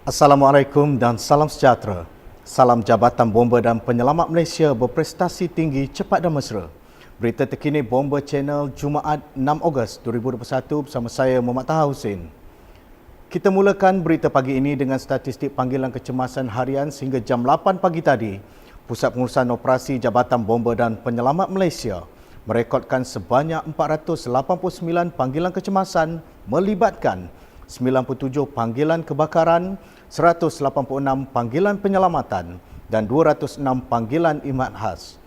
Assalamualaikum dan salam sejahtera. Salam Jabatan Bomba dan Penyelamat Malaysia berprestasi tinggi, cepat dan mesra. Berita terkini Bomba Channel Jumaat 6 Ogos 2021 bersama saya Muhammad Taha Hussein. Kita mulakan berita pagi ini dengan statistik panggilan kecemasan harian sehingga jam 8 pagi tadi. Pusat Pengurusan Operasi Jabatan Bomba dan Penyelamat Malaysia merekodkan sebanyak 489 panggilan kecemasan melibatkan 97 panggilan kebakaran, 186 panggilan penyelamatan dan 206 panggilan khidmat khas.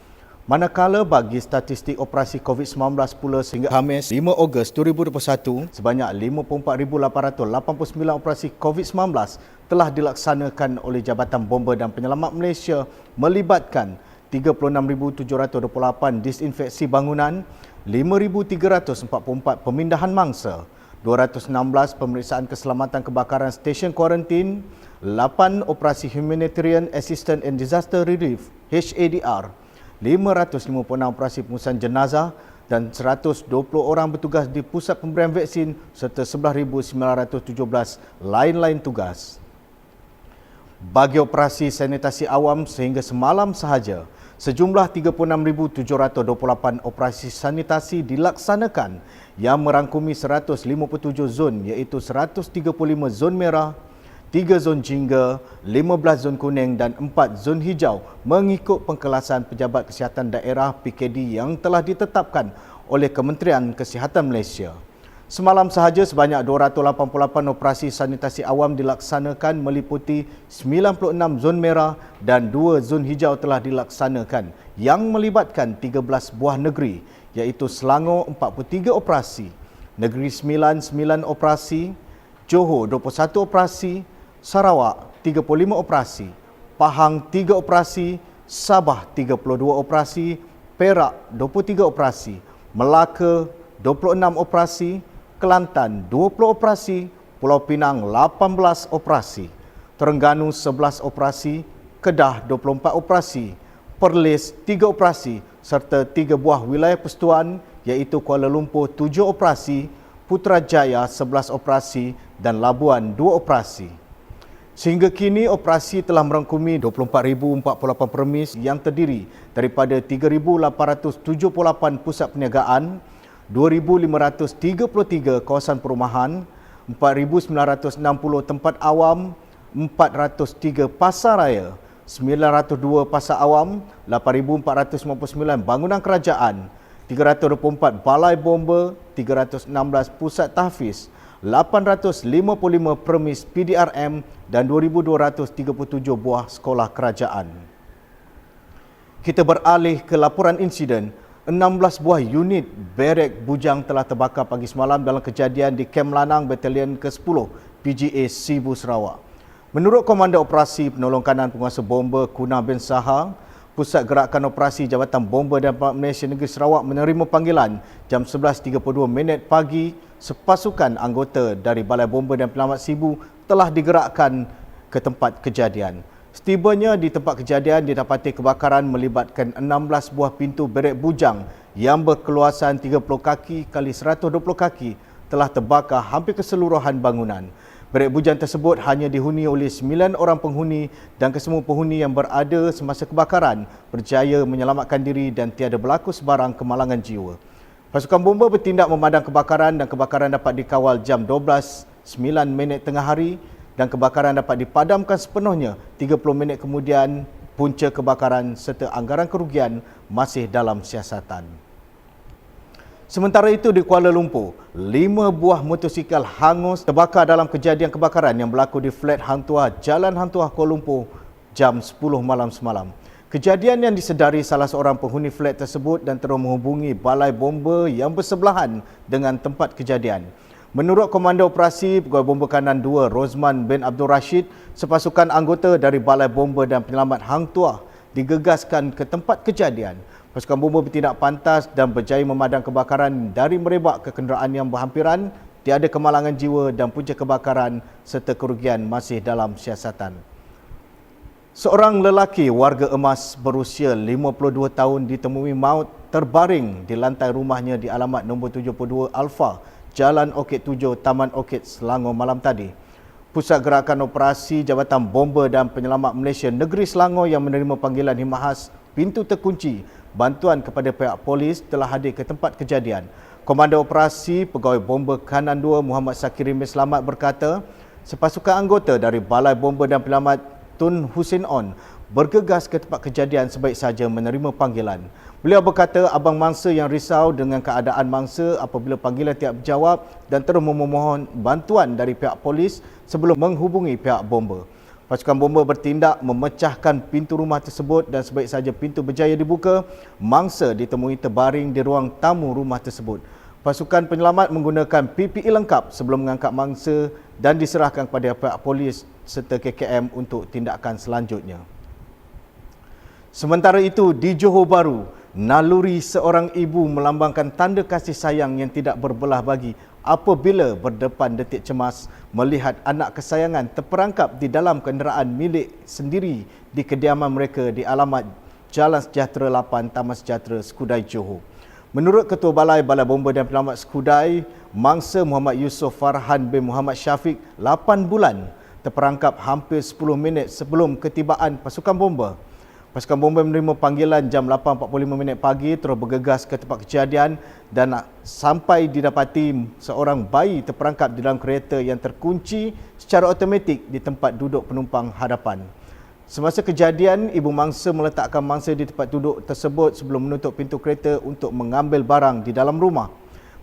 Manakala bagi statistik operasi COVID-19 pula sehingga Khamis 5 Ogos 2021, sebanyak 54,889 operasi COVID-19 telah dilaksanakan oleh Jabatan Bomba dan Penyelamat Malaysia melibatkan 36,728 disinfeksi bangunan, 5,344 pemindahan mangsa, 216 pemeriksaan keselamatan kebakaran stesen kuarantin, 8 operasi Humanitarian Assistance and Disaster Relief HADR, 556 operasi pengurusan jenazah dan 120 orang bertugas di pusat pemberian vaksin serta 11,917 lain-lain tugas. Bagi operasi sanitasi awam sehingga semalam sahaja, sejumlah 36,728 operasi sanitasi dilaksanakan yang merangkumi 157 zon iaitu 135 zon merah, 3 zon jingga, 15 zon kuning dan 4 zon hijau mengikut pengkelasan Pejabat Kesihatan Daerah PKD yang telah ditetapkan oleh Kementerian Kesihatan Malaysia. Semalam sahaja sebanyak 288 operasi sanitasi awam dilaksanakan meliputi 96 zon merah dan 2 zon hijau telah dilaksanakan yang melibatkan 13 buah negeri iaitu Selangor 43 operasi, Negeri Sembilan 9 operasi, Johor 21 operasi, Sarawak 35 operasi, Pahang 3 operasi, Sabah 32 operasi, Perak 23 operasi, Melaka 26 operasi, Kelantan 20 operasi, Pulau Pinang 18 operasi, Terengganu 11 operasi, Kedah 24 operasi, Perlis 3 operasi serta 3 buah wilayah persekutuan iaitu Kuala Lumpur 7 operasi, Putrajaya 11 operasi dan Labuan 2 operasi. Sehingga kini operasi telah merangkumi 24,048 premis yang terdiri daripada 3,878 pusat perniagaan, 2,533 kawasan perumahan, 4,960 tempat awam, 403 pasar raya, 902 pasar awam, 8,459 bangunan kerajaan, 324 balai bomba, 316 pusat tahfiz, 855 premis PDRM dan 2,237 buah sekolah kerajaan. Kita beralih ke laporan insiden. 16 buah unit berek bujang telah terbakar pagi semalam dalam kejadian di Kem Lanang Batalion ke-10 PGA Sibu Sarawak. Menurut Komandan Operasi Penolong Kanan Penguasa Bomba Kuna bin Sahang, Pusat Gerakan Operasi Jabatan Bomba dan Penyelamat Malaysia Negeri Sarawak menerima panggilan jam 11.32 pagi sepasukan anggota dari Balai Bomba dan Penyelamat Sibu telah digerakkan ke tempat kejadian. Setibanya di tempat kejadian didapati kebakaran melibatkan 16 buah pintu berek bujang yang berkeluasan 30 kaki kali 120 kaki telah terbakar hampir keseluruhan bangunan. Berek bujang tersebut hanya dihuni oleh 9 orang penghuni dan kesemua penghuni yang berada semasa kebakaran berjaya menyelamatkan diri dan tiada berlaku sebarang kemalangan jiwa. Pasukan bomba bertindak memadam kebakaran dan kebakaran dapat dikawal jam 12.09 tengah hari dan kebakaran dapat dipadamkan sepenuhnya 30 minit kemudian. Punca kebakaran serta anggaran kerugian masih dalam siasatan. Sementara itu di Kuala Lumpur, 5 buah motosikal hangus terbakar dalam kejadian kebakaran yang berlaku di flat Hang Tuah, Jalan Hang Tuah, Kuala Lumpur jam 10 malam semalam. Kejadian yang disedari salah seorang penghuni flat tersebut dan terus menghubungi balai bomba yang bersebelahan dengan tempat kejadian. Menurut Komandan Operasi Pegawai Bomba Kanan 2 Rosman bin Abdul Rashid, sepasukan anggota dari Balai Bomba dan Penyelamat Hang Tuah digegaskan ke tempat kejadian. Pasukan bomba bertindak pantas dan berjaya memadam kebakaran dari merebak ke kenderaan yang berhampiran, tiada kemalangan jiwa dan punca kebakaran serta kerugian masih dalam siasatan. Seorang lelaki warga emas berusia 52 tahun ditemui maut terbaring di lantai rumahnya di alamat nombor 72 Alfa, Jalan Orchid 7, Taman Orchid, Selangor malam tadi. Pusat Gerakan Operasi Jabatan Bomba dan Penyelamat Malaysia Negeri Selangor yang menerima panggilan khidmat pintu terkunci bantuan kepada pihak polis telah hadir ke tempat kejadian. Komander Operasi Pegawai Bomba Kanan 2 Muhammad Sakirin Selamat berkata, sepasukan anggota dari Balai Bomba dan Penyelamat Tun Hussein On bergegas ke tempat kejadian sebaik saja menerima panggilan. Beliau berkata abang mangsa yang risau dengan keadaan mangsa apabila panggilan tidak berjawab dan terus memohon bantuan dari pihak polis sebelum menghubungi pihak bomba. Pasukan bomba bertindak memecahkan pintu rumah tersebut dan sebaik saja pintu berjaya dibuka, mangsa ditemui terbaring di ruang tamu rumah tersebut. Pasukan penyelamat menggunakan PPE lengkap sebelum mengangkat mangsa dan diserahkan kepada pihak polis serta KKM untuk tindakan selanjutnya. Sementara itu, di Johor Bahru, naluri seorang ibu melambangkan tanda kasih sayang yang tidak berbelah bagi apabila berdepan detik cemas melihat anak kesayangan terperangkap di dalam kenderaan milik sendiri di kediaman mereka di alamat Jalan Sejahtera 8, Taman Sejahtera, Skudai, Johor. Menurut Ketua Balai Bomba dan Penyelamat Skudai, mangsa Muhammad Yusof Farhan bin Muhammad Syafiq 8 bulan terperangkap hampir 10 minit sebelum ketibaan pasukan bomba. Pasukan bomba menerima panggilan jam 8.45 pagi terus bergegas ke tempat kejadian dan sampai didapati seorang bayi terperangkap di dalam kereta yang terkunci secara automatik di tempat duduk penumpang hadapan. Semasa kejadian, ibu mangsa meletakkan mangsa di tempat duduk tersebut sebelum menutup pintu kereta untuk mengambil barang di dalam rumah.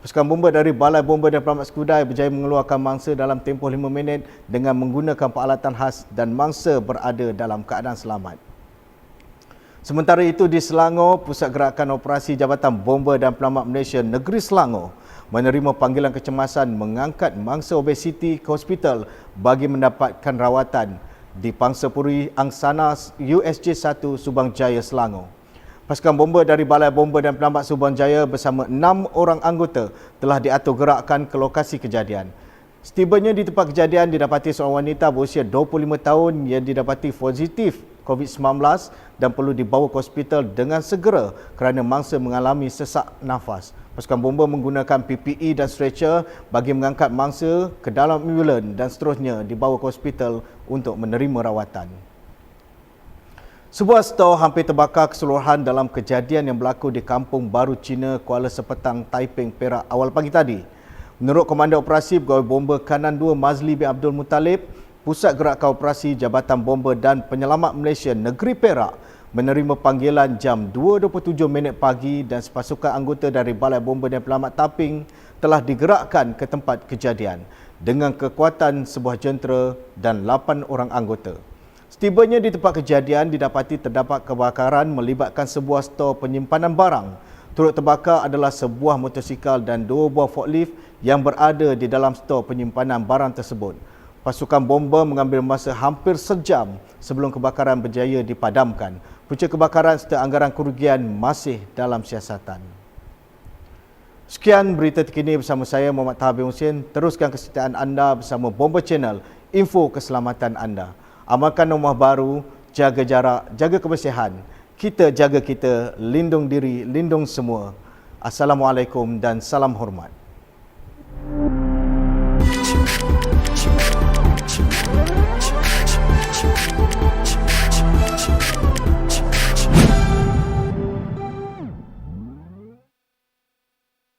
Pasukan bomba dari Balai Bomba dan Penyelamat Skudai berjaya mengeluarkan mangsa dalam tempoh 5 minit dengan menggunakan peralatan khas dan mangsa berada dalam keadaan selamat. Sementara itu di Selangor, Pusat Gerakan Operasi Jabatan Bomba dan Penyelamat Malaysia Negeri Selangor menerima panggilan kecemasan mengangkat mangsa obesiti ke hospital bagi mendapatkan rawatan di Pangsapuri Angsana USJ 1 Subang Jaya, Selangor. Pasukan bomba dari Balai Bomba dan Penyelamat Subang Jaya bersama 6 orang anggota telah diatur gerakkan ke lokasi kejadian. Setibanya di tempat kejadian didapati seorang wanita berusia 25 tahun yang didapati positif COVID-19 dan perlu dibawa ke hospital dengan segera kerana mangsa mengalami sesak nafas. Pasukan bomba menggunakan PPE dan stretcher bagi mengangkat mangsa ke dalam ambulan dan seterusnya dibawa ke hospital untuk menerima rawatan. Sebuah stor hampir terbakar keseluruhan dalam kejadian yang berlaku di Kampung Baru Cina, Kuala Sepetang, Taiping, Perak awal pagi tadi. Menurut Komander Operasi Pegawai Bomba Kanan 2 Mazli bin Abdul Muttalib, Pusat Gerakan Operasi Jabatan Bomba dan Penyelamat Malaysia Negeri Perak menerima panggilan jam 2.27 pagi dan sepasukan anggota dari Balai Bomba dan Penyelamat Taiping telah digerakkan ke tempat kejadian dengan kekuatan sebuah jentera dan 8 orang anggota. Setibanya di tempat kejadian didapati terdapat kebakaran melibatkan sebuah stor penyimpanan barang. Turut terbakar adalah sebuah motosikal dan 2 buah forklift yang berada di dalam stor penyimpanan barang tersebut. Pasukan bomba mengambil masa hampir sejam sebelum kebakaran berjaya dipadamkan. Punca kebakaran serta anggaran kerugian masih dalam siasatan. Sekian berita terkini bersama saya Muhammad Taha bin Hussein. Teruskan kesetiaan anda bersama Bomba Channel, info keselamatan anda. Amalkan norma baru, jaga jarak, jaga kebersihan. Kita jaga kita, lindung diri, lindung semua. Assalamualaikum dan salam hormat.